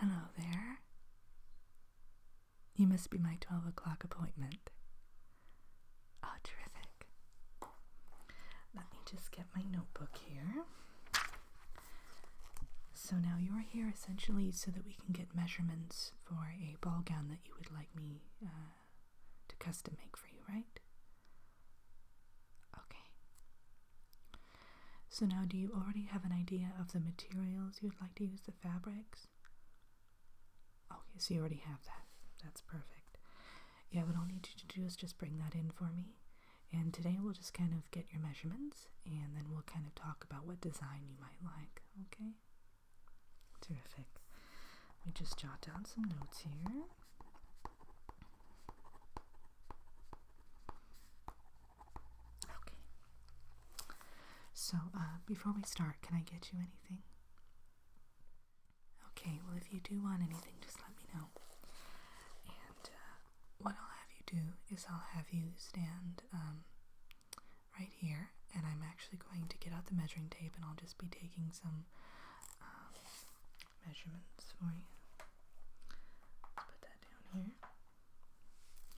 Hello there. You must be my 12 o'clock appointment. Oh, terrific. Let me just get my notebook here. So now you're here essentially so that we can get measurements for a ball gown that you would like me to custom make for you, right? Okay. So now do you already have an idea of the materials you'd like to use, the fabrics? Okay, so you already have that. That's perfect. Yeah, what I'll need you to do is just bring that in for me. And today we'll just kind of get your measurements and then we'll kind of talk about what design you might like, okay? Terrific. Let me just jot down some notes here. Okay. So, before we start, can I get you anything? Okay, well if you do want anything, just let me know. And what I'll have you do is I'll have you stand right here, and I'm actually going to get out the measuring tape and I'll just be taking some measurements for you. Let's put that down here.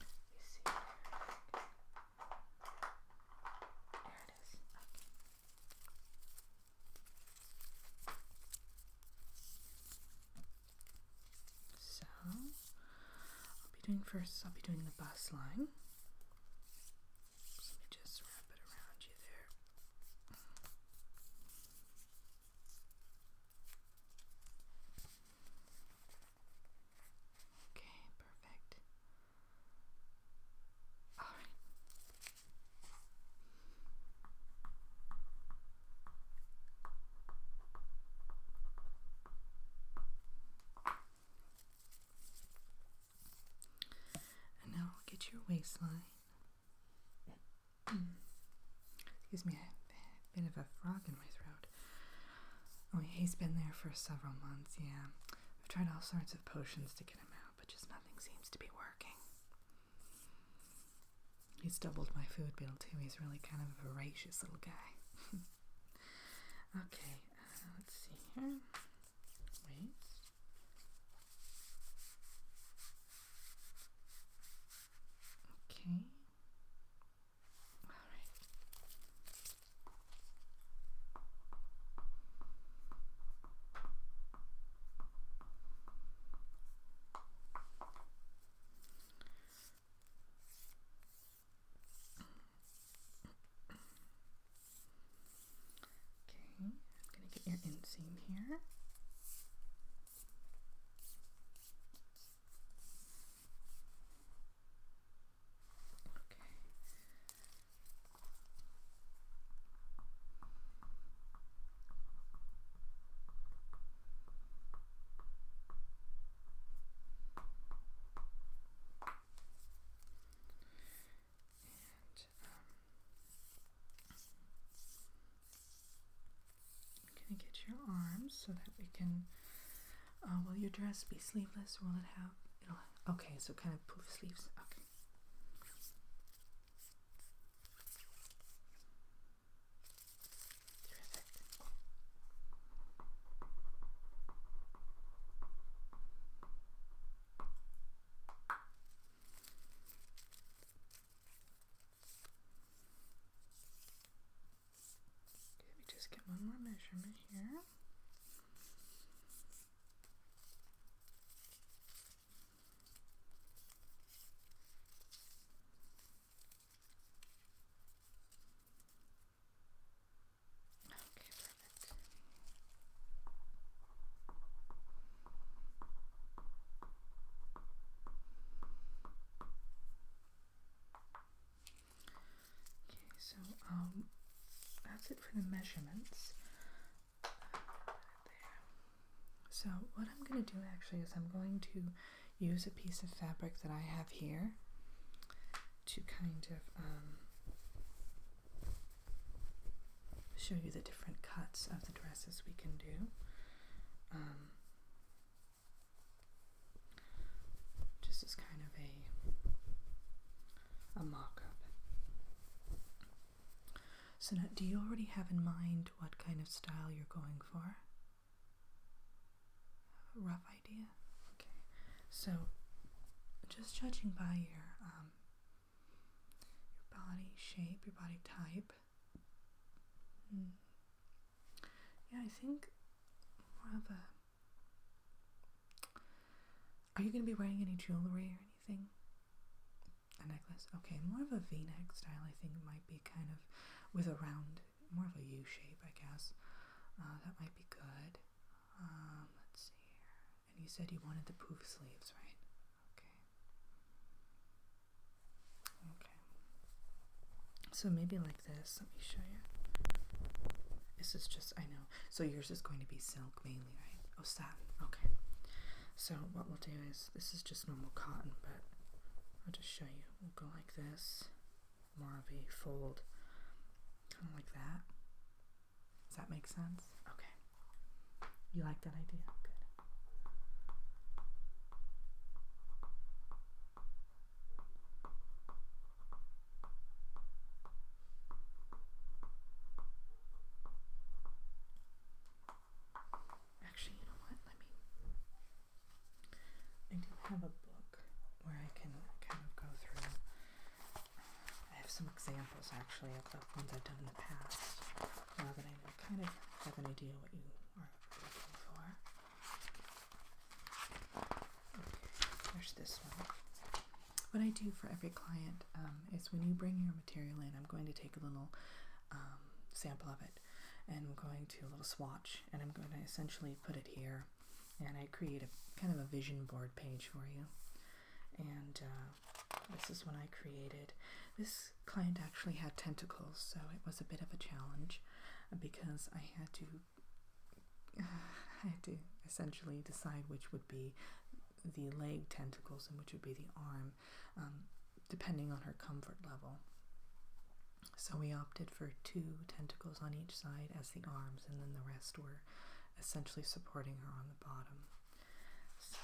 Let me see. There it is. Okay. So, I'll be doing the bust line. So let me just wrap it around you there. Okay, perfect. All right. And now I'll get your waistline. Excuse me, I have a bit of a frog in my throat. Oh, he's been there for several months, yeah. I've tried all sorts of potions to get him out, but just nothing seems to be working. He's doubled my food bill too. He's really kind of a voracious little guy. Okay, let's see here. Waist. Okay. All right. Okay, I'm going to get your inseam here. Okay. And I'm going to get your arms so that we can, will your dress be sleeveless or will it have, okay, so kind of pull sleeves, okay. Terrific. Okay, let me just get one more measurement here. Okay, perfect. Okay, so that's it for the measurements. There. So what I'm going to do actually is I'm going to use a piece of fabric that I have here to kind of show you the different cuts of the dresses we can do. Just as kind of a mock-up. So now, do you already have in mind what kind of style you're going for? rough idea? Okay. So, just judging by your body shape, your body type. Yeah, I think more of a... Are you going to be wearing any jewelry or anything? A necklace? Okay, more of a V-neck style I think might be kind of with a round, more of a U shape, I guess. That might be good. Let's see here. And you said you wanted the poof sleeves, right? Okay. So maybe like this. Let me show you. This is just, I know. So yours is going to be silk mainly, right? Oh, satin. Okay. So what we'll do is, this is just normal cotton, but I'll just show you. We'll go like this. More of a fold. Kind of like that. Does that make sense? Okay. You like that idea? Good. Actually, you know what? I do have a book where I can kind of go through. I have some examples actually of the ones I've done in the past. Now that I kind of have an idea what you are looking for. Okay, there's this one. What I do for every client is when you bring your material in, I'm going to take a little sample of it, and I'm going to a little swatch, and I'm going to essentially put it here, and I create a kind of a vision board page for you. And this is one I created. This client actually had tentacles, so it was a bit of a challenge because I had to essentially decide which would be the leg tentacles and which would be the arm, depending on her comfort level. So we opted for 2 tentacles on each side as the arms, and then the rest were essentially supporting her on the bottom. So,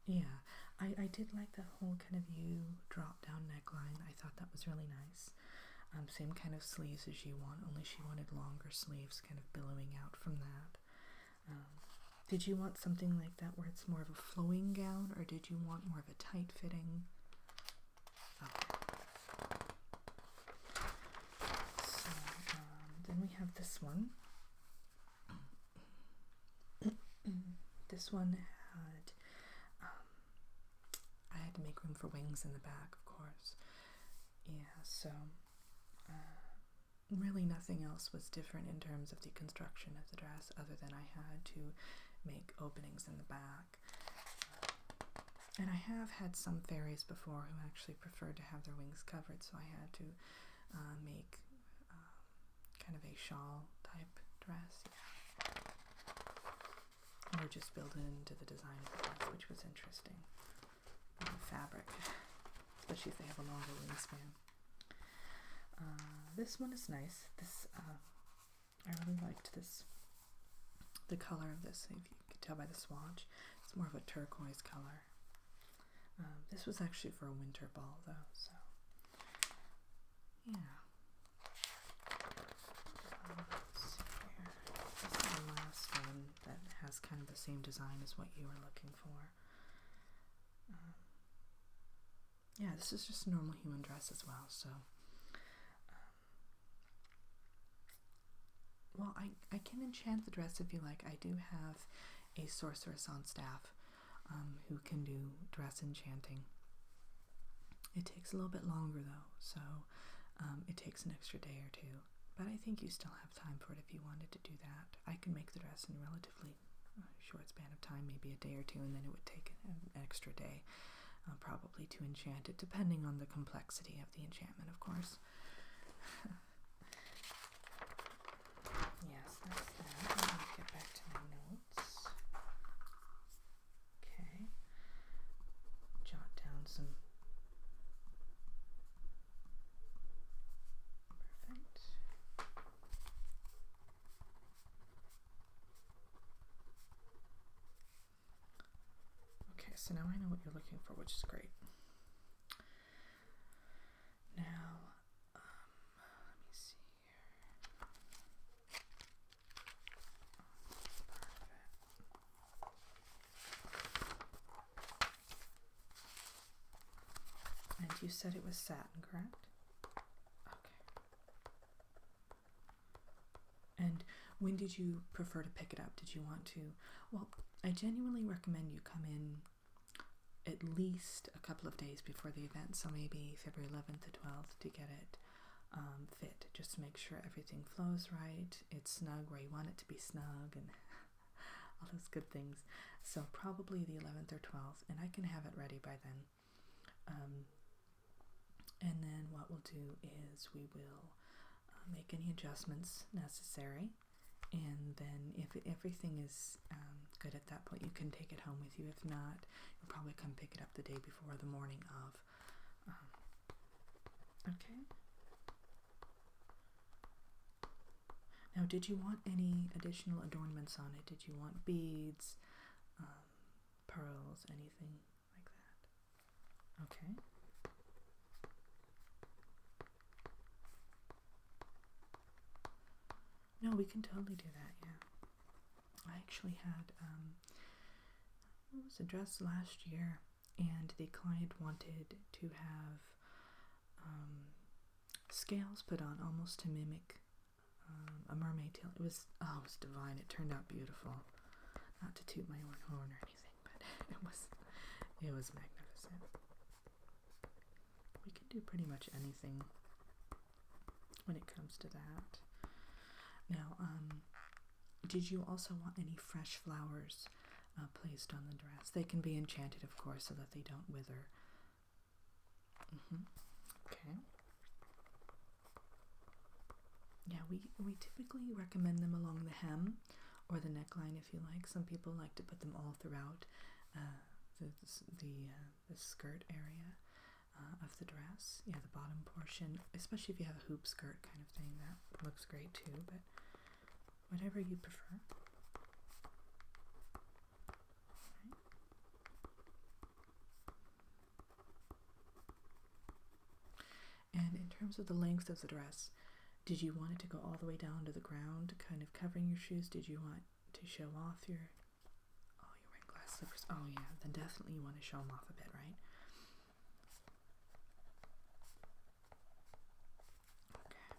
yeah, I did like that whole kind of U drop-down neckline. I thought that was really nice. Same kind of sleeves as you want, only she wanted longer sleeves kind of billowing out from that. Did you want something like that where it's more of a flowing gown, or did you want more of a tight fitting? Okay. So then we have this one. This one had, I had to make room for wings in the back, of course. Yeah, so really nothing else was different in terms of the construction of the dress other than I had to make openings in the back. And I have had some fairies before who actually preferred to have their wings covered, so I had to make kind of a shawl type dress, or just build it into the design of the dress, which was interesting. Fabric, especially if they have a longer wingspan. This one is nice. This I really liked this. The color of this, if you could tell by the swatch, it's more of a turquoise color. This was actually for a winter ball though, so yeah. Let's see here. This is the last one that has kind of the same design as what you were looking for. Yeah, this is just a normal human dress as well, so well, I can enchant the dress if you like. I do have a sorceress on staff who can do dress enchanting. It takes a little bit longer though, so it takes an extra day or 2. But I think you still have time for it if you wanted to do that. I can make the dress in a relatively short span of time, maybe a day or 2, and then it would take an extra day probably to enchant it, depending on the complexity of the enchantment, of course. Yes, that's that. Let me get back to my notes. Okay. Jot down some. Perfect. Okay, so now I know what you're looking for, which is great. Now, let me see here. Perfect. You said it was satin, correct? Okay. And when did you prefer to pick it up? Did you want to? Well, I genuinely recommend you come in at least a couple of days before the event, so maybe February 11th to 12th, to get it fit, just to make sure everything flows right, it's snug where you want it to be snug, and all those good things. So probably the 11th or 12th, and I can have it ready by then. And then what we'll do is we will make any adjustments necessary, and then if everything is good at that point, you can take it home with you. If not, you'll probably come pick it up the day before, the morning of. Okay. Now, did you want any additional adornments on it? Did you want beads, pearls, anything like that? Okay. No, we can totally do that, yeah. I actually had, it was a dress last year, and the client wanted to have scales put on almost to mimic a mermaid tail. It was divine. It turned out beautiful. Not to toot my own horn or anything, but it was magnificent. We can do pretty much anything when it comes to that. Now, did you also want any fresh flowers placed on the dress? They can be enchanted, of course, so that they don't wither. Okay. Yeah, we typically recommend them along the hem or the neckline, if you like. Some people like to put them all throughout the skirt area of the dress. Yeah, the bottom portion, especially if you have a hoop skirt kind of thing, that looks great too, but whatever you prefer. Okay. And in terms of the length of the dress, did you want it to go all the way down to the ground, kind of covering your shoes? Did you want to show off you're wearing glass slippers? Oh yeah, then definitely you want to show them off a bit, right? Okay.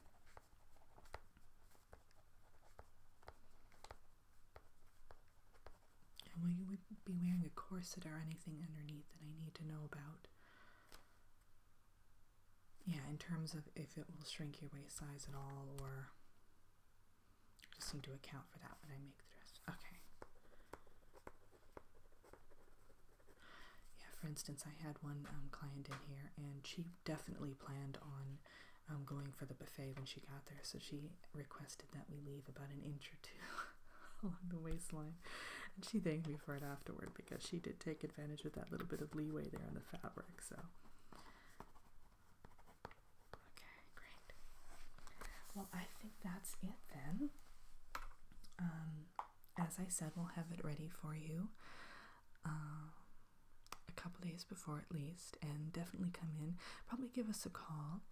And will you be wearing a corset or anything underneath that I need to know about? Yeah, in terms of if it will shrink your waist size at all, or just need to account for that when I make the dress. Okay. Yeah, for instance, I had one client in here, and she definitely planned on going for the buffet when she got there, so she requested that we leave about an inch or two along the waistline, and she thanked me for it afterward, because she did take advantage of that little bit of leeway there in the fabric. So well, I think that's it then. As I said, we'll have it ready for you a couple days before at least, and definitely come in. Probably give us a call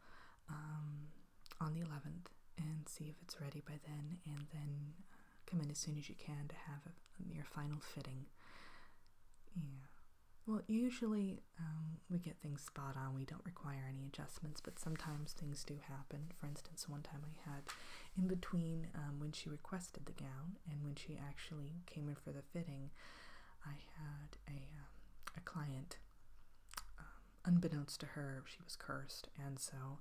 on the 11th and see if it's ready by then, and then come in as soon as you can to have your final fitting. Yeah. Well, usually we get things spot on. We don't require any adjustments, but sometimes things do happen. For instance, one time I had, in between when she requested the gown and when she actually came in for the fitting, I had a client, unbeknownst to her, she was cursed, and so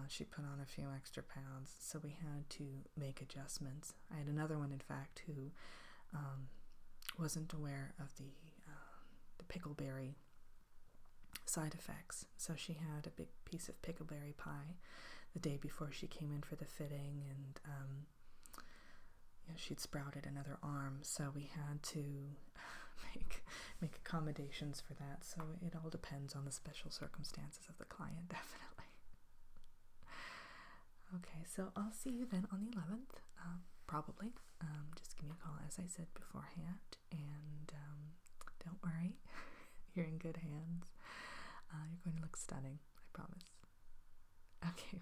she put on a few extra pounds, so we had to make adjustments. I had another one, in fact, who wasn't aware of the pickleberry side effects, so she had a big piece of pickleberry pie the day before she came in for the fitting, and she'd sprouted another arm, so we had to make accommodations for that. So it all depends on the special circumstances of the client, definitely. Okay, so I'll see you then on the 11th, probably. Just give me a call, as I said beforehand, and don't worry, you're in good hands. You're going to look stunning, I promise. Okay,